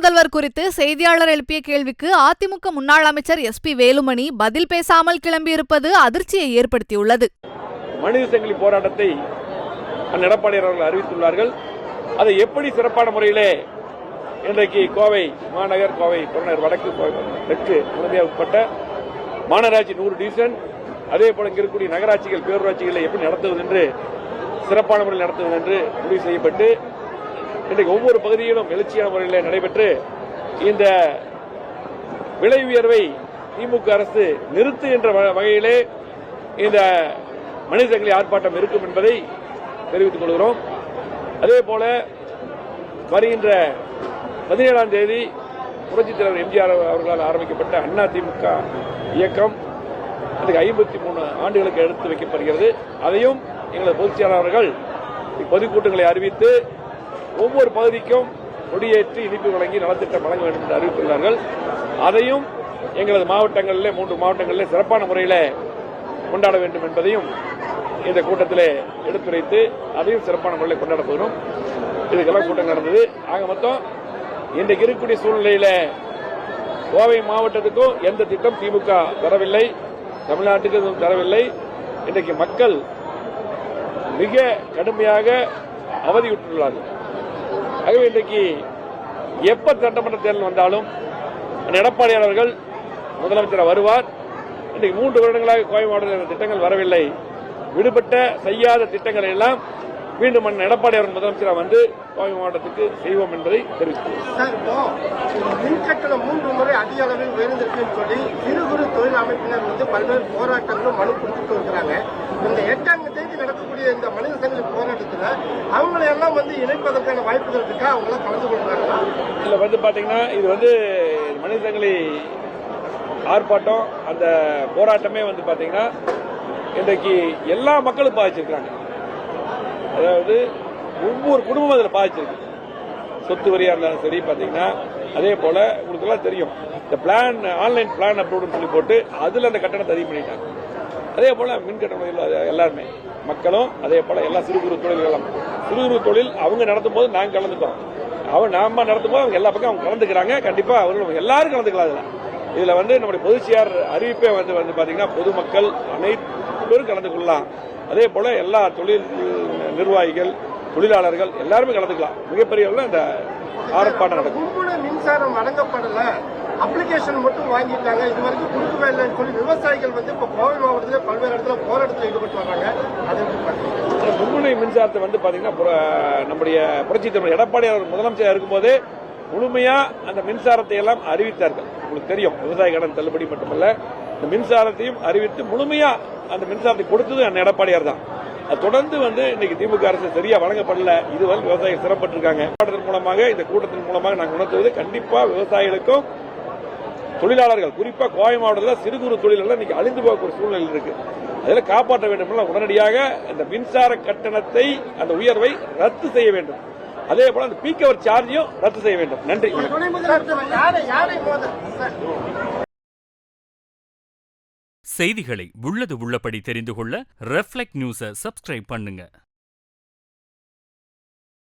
முதல்வர் குறித்து செய்தியாளர் எழுப்பிய கேள்விக்கு அதிமுக முன்னாள் அமைச்சர் SP வேலுமணி பதில் பேசாமல் கிளம்பியிருப்பது அதிர்ச்சியை ஏற்படுத்தியுள்ளது. மனித சங்கிலி போராட்டத்தை எடப்பாடியார் அவர்கள் அறிவித்துள்ளார்கள். அதை எப்படி சிறப்பான முறையிலே இன்றைக்கு கோவை மாநகர், கோவை புறநகர் வடக்கு, தெற்கு முழுமையாக உட்பட்ட மாநகராட்சி 100 டிவிஷன், அதே போல இங்கு இருக்கக்கூடிய நகராட்சிகள், பேரூராட்சிகளை எப்படி நடத்துவது என்று சிறப்பான முறையில் நடத்துவது என்று முடிவு செய்யப்பட்டு இன்றைக்கு ஒவ்வொரு பகுதியிலும் எழுச்சியான முறையில் நடைபெற்று இந்த விலை உயர்வை திமுக அரசு நிறுத்து என்ற வகையிலே இந்த மனித சங்கிலி ஆர்ப்பாட்டம் இருக்கும் என்பதை தெரிவித்துக் கொள்கிறோம். அதே போல வருகின்ற 17ஆம் தேதி புரட்சித் தலைவர் எம்ஜிஆர் அவர்களால் ஆரம்பிக்கப்பட்ட அண்ணா திமுக இயக்கம் 53 ஆண்டுகளுக்கு எடுத்து வைக்கப்படுகிறது. அதையும் எங்களது பொதுச் செயலாளர்கள் பொதுக்கூட்டங்களை அறிவித்து ஒவ்வொரு பகுதிக்கும் கொடியேற்றி இனிப்பு வழங்கி நலத்திட்டம் வழங்க வேண்டும் என்று அறிவித்துள்ளார்கள். அதையும் எங்களது மாவட்டங்களிலே 3 மாவட்டங்களிலே சிறப்பான முறையில் கொண்டாட வேண்டும் என்பதையும் இந்த கூட்டத்திலே எடுத்துரைத்து அதையும் சிறப்பான முறையில் கொண்டாட போகிறோம். இதுக்கெல்லாம் கூட்டம் நடந்தது. ஆக மொத்தம் இன்றைக்கு இருக்கக்கூடிய சூழ்நிலையில கோவை மாவட்டத்துக்கும் எந்த திட்டம் திமுக தரவில்லை, தமிழ்நாட்டுக்கு எதுவும் தரவில்லை. இன்றைக்கு மக்கள் மிக கடுமையாக அவதியுற்றுள்ளார்கள். ஆகவே இன்றைக்கு எப்ப சட்டமன்ற தேர்தல் வந்தாலும் எடப்பாடியார் அவர்கள் முதலமைச்சர் வருவார். இன்றைக்கு 3 வருடங்களாக கோவை மாவட்டத்தில் திட்டங்கள் வரவில்லை. விடுபட்ட செய்யாத திட்டங்களை எல்லாம் மீண்டும் எடப்பாடியார் முதலமைச்சராக வந்து கோவை மாவட்டத்துக்கு செய்வோம் என்பதை தெரிவித்துள்ளோம். மின்கட்டணம் 3 முறை அதிக அளவில் உயர்ந்திருக்கு சொல்லி சிறு குறு தொழில் அமைப்பினர் வந்து பல்வேறு போராட்டங்களும் மனு கொடுத்துட்டு இருக்கிறாங்க. இந்த 8ஆம் தேதி நடக்கக்கூடிய இந்த மனித சங்கிலி போராட்டத்தில் அவங்களை எல்லாம் வந்து இணைப்பதற்கான வாய்ப்புகள் இருக்கா? அவங்க எல்லாம் கலந்து கொள்றாங்களா? இல்ல வந்து பாத்தீங்கன்னா இது வந்து மனித சங்கிலி ஆர்ப்பாட்டம், அந்த போராட்டமே வந்து பாத்தீங்கன்னா இன்றைக்கு எல்லா மக்களும் பாதிச்சிருக்காங்க. அதாவது ஒவ்வொரு குடும்பமும் அதில் பாதிச்சிருக்கு. சொத்து வரியா இருந்தாலும் சரி பாத்தீங்கன்னா, அதே போல உங்களுக்கு எல்லாம் தெரியும் இந்த பிளான், ஆன்லைன் பிளான் அப்ரூவ்னு சொல்லி போட்டு அதுல அந்த கட்டணத்தை அதிகம் பண்ணிட்டாங்க. அதே போல மின் கட்டணம் எல்லாருமே மக்களும், அதே போல எல்லா சிறு குறு தொழில்களும், சிறு குறு தொழில் அவங்க நடத்தும் போது நாங்க கலந்துக்கிறோம், நாம நடத்தும் போது அவங்க எல்லா பக்கம் அவங்க கலந்துக்கிறாங்க. கண்டிப்பா அவர்கள் எல்லாரும் கலந்துக்கலாம். இதுல வந்து நம்முடைய பொதுச்செயலாளர் அறிவிப்பே வந்து பாத்தீங்கன்னா பொதுமக்கள் அனைவரும் கலந்து கொள்ளலாம். அதே போல எல்லா தொழில் நிர்வாகிகள், தொழிலாளர்கள் எல்லாருமே கலந்துக்கலாம். மிகப்பெரிய இந்த ஆர்ப்பாட்டம் நடக்கும். மின்சாரம் வழங்கப்படல, அப்ளிகேஷன் மட்டும் வாங்கிட்டாங்க, இது வரைக்கும் கொடுக்கவே இல்லைன்னு சொல்லி விவசாயிகள் வந்து இப்ப கோவை மாவட்டத்தில் பல்வேறு இடத்துல போராட்டத்தில் ஈடுபட்டு வர்றாங்க. மும்முனை மின்சாரத்தை வந்து பாத்தீங்கன்னா நம்முடைய புரட்சித் தலைவர் எடப்பாடியார் முதலமைச்சர் இருக்கும்போது முழுமையா அந்த மின்சாரத்தை எல்லாம் அறிவித்தார்கள். உங்களுக்கு தெரியும், விவசாய கடன் தள்ளுபடி மட்டுமல்ல, இந்த மின்சாரத்தையும் அறிவித்து முழுமையா அந்த மின்சாரத்தை கொடுத்தது அந்த எடப்பாடியார் தான். அது தொடர்ந்து வந்து இன்னைக்கு திமுக அரசு சரியா வழங்கப்படல. இது வந்து விவசாயிகள் சிரமப்பட்டிருக்காங்க. கூட்டத்தின் மூலமாக, இந்த கூட்டத்தின் மூலமாக நாங்கள் உணர்த்துவது கண்டிப்பா விவசாயிகளுக்கும் தொழிலாளர்கள், குறிப்பா கோவை மாவட்டத்தில் சிறு குறு தொழில்கள் இன்னைக்கு அழிந்து போகக்கூடிய சூழ்நிலை இருக்கு. அதில் காப்பாற்ற வேண்டும். உடனடியாக இந்த மின்சார கட்டணத்தை, அந்த உயர்வை ரத்து செய்ய வேண்டும். அதே போல அந்த பீக் அவர் சார்ஜையும் ரத்து செய்ய வேண்டும். நன்றி. செய்திகளை உள்ளது உள்ளபடி தெரிந்து கொள்ள ரெஃப்ளெக்ட் நியூஸை சப்ஸ்கிரைப் பண்ணுங்க.